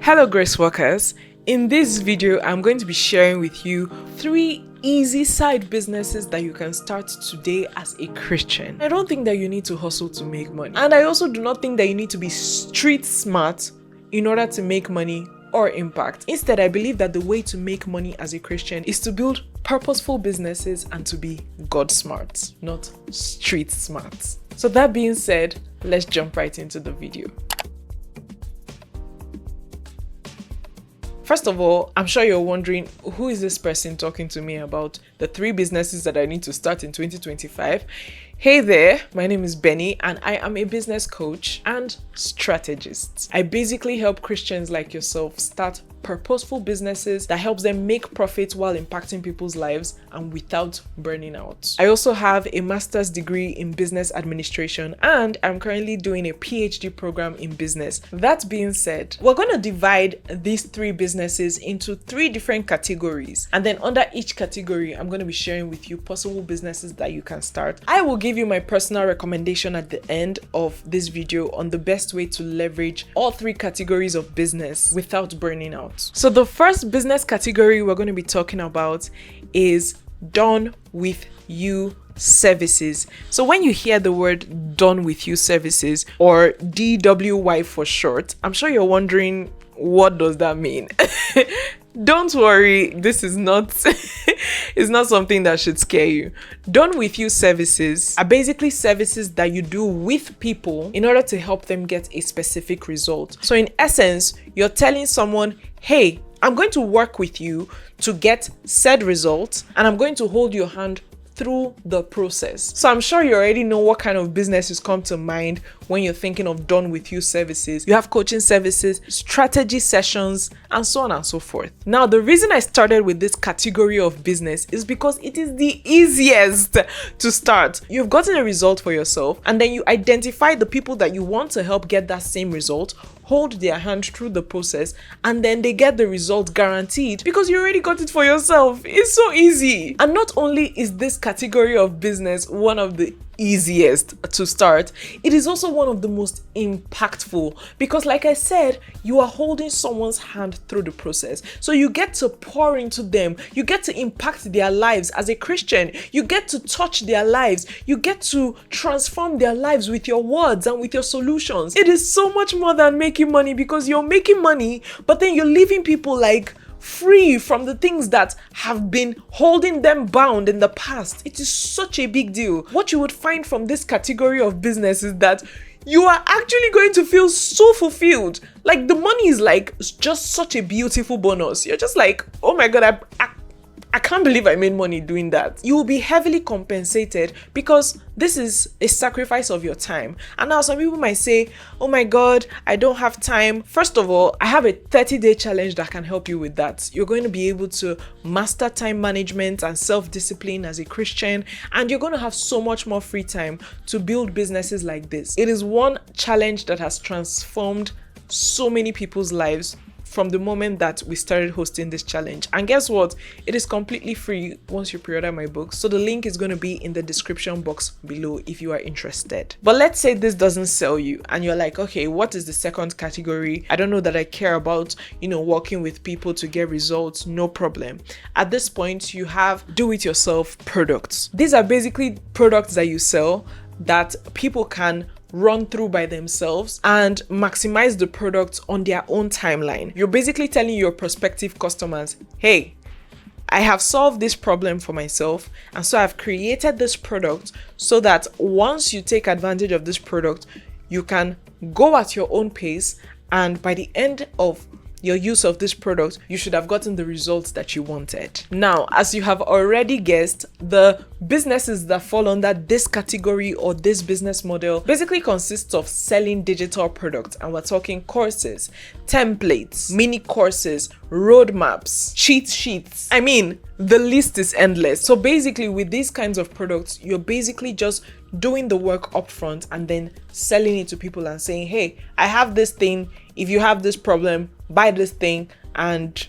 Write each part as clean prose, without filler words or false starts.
Hello Grace Workers. In this video, I'm going to be sharing with you 3 easy side businesses that you can start today as a Christian. I don't think that you need to hustle to make money. And I also do not think that you need to be street smart in order to make money or impact. Instead, I believe that the way to make money as a Christian is to build purposeful businesses and to be God smart, not street smart. So that being said, let's jump right into the video. First of all, I'm sure you're wondering, who is this person talking to me about the 3 businesses that I need to start in 2025? Hey there, my name is Benny and I am a business coach and strategist. I basically help Christians like yourself start purposeful businesses that helps them make profits while impacting people's lives and without burning out. I also have a master's degree in business administration and I'm currently doing a PhD program in business. That being said, we're going to divide these 3 businesses into 3 different categories, and then under each category, I'm going to be sharing with you possible businesses that you can start. I will give you my personal recommendation at the end of this video on the best way to leverage all 3 categories of business without burning out. So the first business category we're going to be talking about is done with you services. So when you hear the word done with you services, or DWY for short, I'm sure you're wondering, what does that mean? Don't worry, this is not it's not something that should scare you. Done with you services are basically services that you do with people in order to help them get a specific result. So in essence, you're telling someone, hey, I'm going to work with you to get said result and I'm going to hold your hand through the process. So I'm sure you already know what kind of businesses come to mind when you're thinking of done with you services. You have coaching services, strategy sessions, and so on and so forth. Now, the reason I started with this category of business is because it is the easiest to start. You've gotten a result for yourself, and then you identify the people that you want to help get that same result, hold their hand through the process, and then they get the result guaranteed because you already got it for yourself. It's so easy. And not only is this category of business one of the easiest to start, it is also one of the most impactful because, like I said, you are holding someone's hand through the process. So you get to pour into them, you get to impact their lives as a Christian, you get to touch their lives, you get to transform their lives with your words and with your solutions. It is so much more than making money, because you're making money, but then you're leaving people like free from the things that have been holding them bound in the past. It is such a big deal. What you would find from this category of business is that you are actually going to feel so fulfilled. Like, the money is like just such a beautiful bonus. You're just like, oh my God, I can't believe I made money doing that. You will be heavily compensated because this is a sacrifice of your time. And now some people might say, oh my God, I don't have time. First of all, I have a 30-day challenge that can help you with that. You're going to be able to master time management and self-discipline as a Christian, and you're going to have so much more free time to build businesses like this. It is one challenge that has transformed so many people's lives from the moment that we started hosting this challenge. And guess what? It is completely free once you pre-order my books. So the link is going to be in the description box below if you are interested. But let's say this doesn't sell you and you're like, okay, what is the second category? I don't know that I care about, working with people to get results. No problem. At this point, you have do-it-yourself products. These are basically products that you sell that people can run through by themselves and maximize the product on their own timeline. You're basically telling your prospective customers, hey, I have solved this problem for myself, and so I've created this product so that once you take advantage of this product, you can go at your own pace, and by the end of your use of this product, you should have gotten the results that you wanted. Now, as you have already guessed, the businesses that fall under this category or this business model basically consists of selling digital products, and we're talking courses, templates, mini courses, roadmaps, cheat sheets. I mean, the list is endless. So basically, with these kinds of products, you're basically just doing the work upfront and then selling it to people and saying, hey, I have this thing. If you have this problem, buy this thing and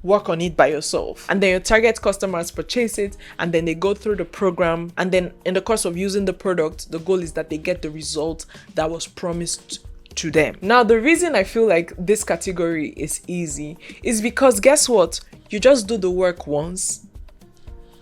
work on it by yourself. And then your target customers purchase it, and then they go through the program, and then in the course of using the product, the goal is that they get the result that was promised to them. Now, the reason I feel like this category is easy is because guess what? You just do the work once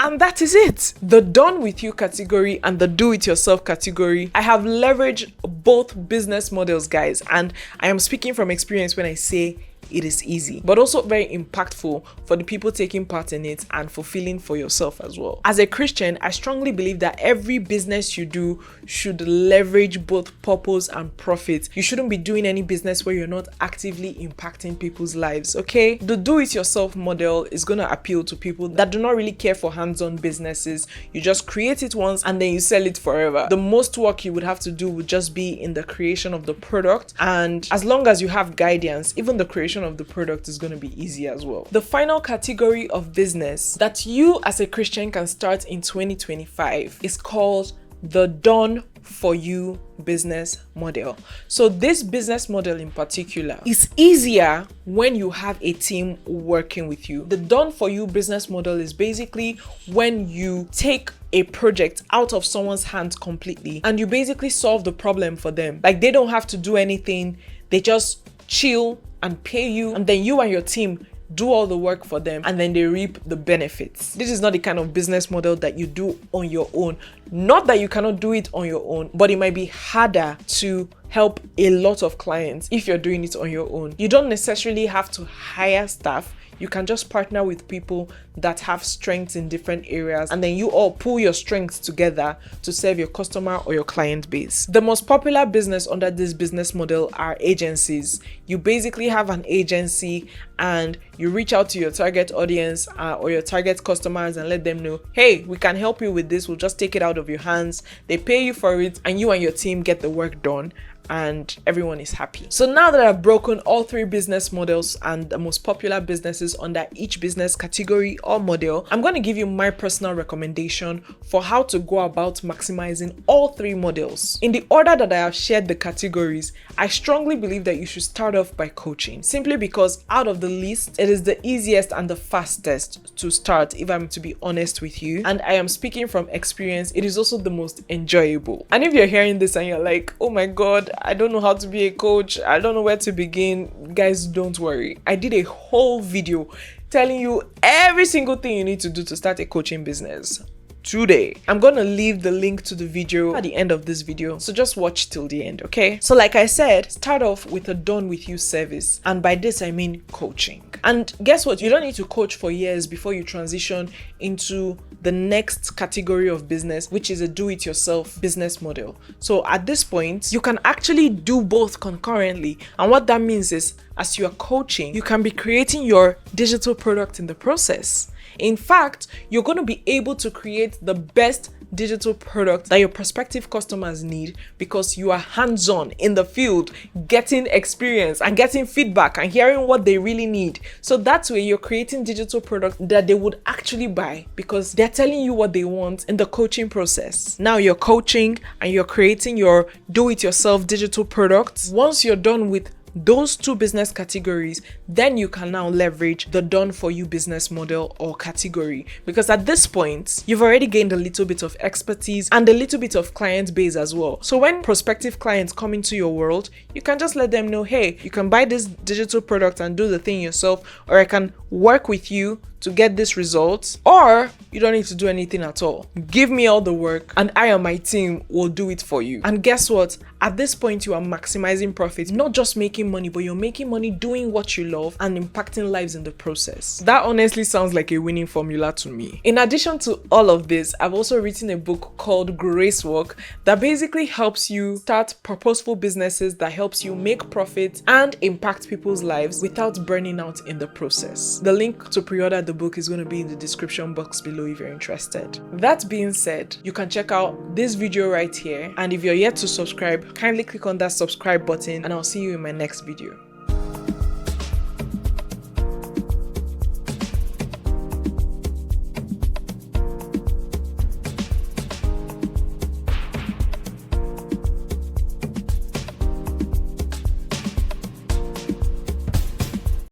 and that is it. The done with you category and the do it yourself category, I have leveraged both business models, guys, and I am speaking from experience when I say it is easy, but also very impactful for the people taking part in it and fulfilling for yourself as well. As a Christian, I strongly believe that every business you do should leverage both purpose and profit. You shouldn't be doing any business where you're not actively impacting people's lives, okay? The do-it-yourself model is going to appeal to people that do not really care for hands-on businesses. You just create it once and then you sell it forever. The most work you would have to do would just be in the creation of the product, and as long as you have guidance, even the creation of the product is going to be easy as well. The final category of business that you as a Christian can start in 2025 is called the done for you business model. So this business model in particular is easier when you have a team working with you. The done for you business model is basically when you take a project out of someone's hands completely and you basically solve the problem for them. Like, they don't have to do anything, they just chill and pay you, and then you and your team do all the work for them and then they reap the benefits. This is not the kind of business model that you do on your own. Not that you cannot do it on your own, but it might be harder to help a lot of clients if you're doing it on your own. You don't necessarily have to hire staff. You can just partner with people that have strengths in different areas, and then you all pull your strengths together to serve your customer or your client base. The most popular business under this business model are agencies. You basically have an agency and you reach out to your target audience or your target customers and let them know, hey, we can help you with this. We'll just take it out of your hands. They pay you for it and you and your team get the work done, and everyone is happy. So now that I've broken all three business models and the most popular businesses under each business category or model, I'm going to give you my personal recommendation for how to go about maximizing all three models. In the order that I have shared the categories, I strongly believe that you should start off by coaching, simply because out of the list, it is the easiest and the fastest to start, if I'm to be honest with you. And I am speaking from experience, it is also the most enjoyable. And if you're hearing this and you're like, oh my God, I don't know how to be a coach, I don't know where to begin, guys, don't worry. I did a whole video telling you every single thing you need to do to start a coaching business today. I'm gonna leave the link to the video at the end of this video, so just watch till the end, okay? So like I said, start off with a done with you service, and by this I mean coaching. And guess what? You don't need to coach for years before you transition into the next category of business, which is a do-it-yourself business model. So at this point, you can actually do both concurrently. And what that means is, as you are coaching, you can be creating your digital product in the process. In fact, you're going to be able to create the best digital product that your prospective customers need because you are hands-on in the field, getting experience and getting feedback and hearing what they really need. So that's where you're creating digital product that they would actually buy because they're telling you what they want in the coaching process. Now you're coaching and you're creating your do-it-yourself digital products. Once you're done with those two business categories, then you can now leverage the done for you business model or category, because at this point you've already gained a little bit of expertise and a little bit of client base as well. So when prospective clients come into your world, you can just let them know, hey, you can buy this digital product and do the thing yourself, or I can work with you to get this result, or you don't need to do anything at all. Give me all the work and I and my team will do it for you. And guess what? At this point, you are maximizing profits, not just making money, but you're making money doing what you love and impacting lives in the process. That honestly sounds like a winning formula to me. In addition to all of this, I've also written a book called Grace Work that basically helps you start purposeful businesses that helps you make profits and impact people's lives without burning out in the process. The link to pre-order the book is going to be in the description box below if you're interested. That being said, you can check out this video right here, and if you're yet to subscribe, kindly click on that subscribe button and I'll see you in my next video.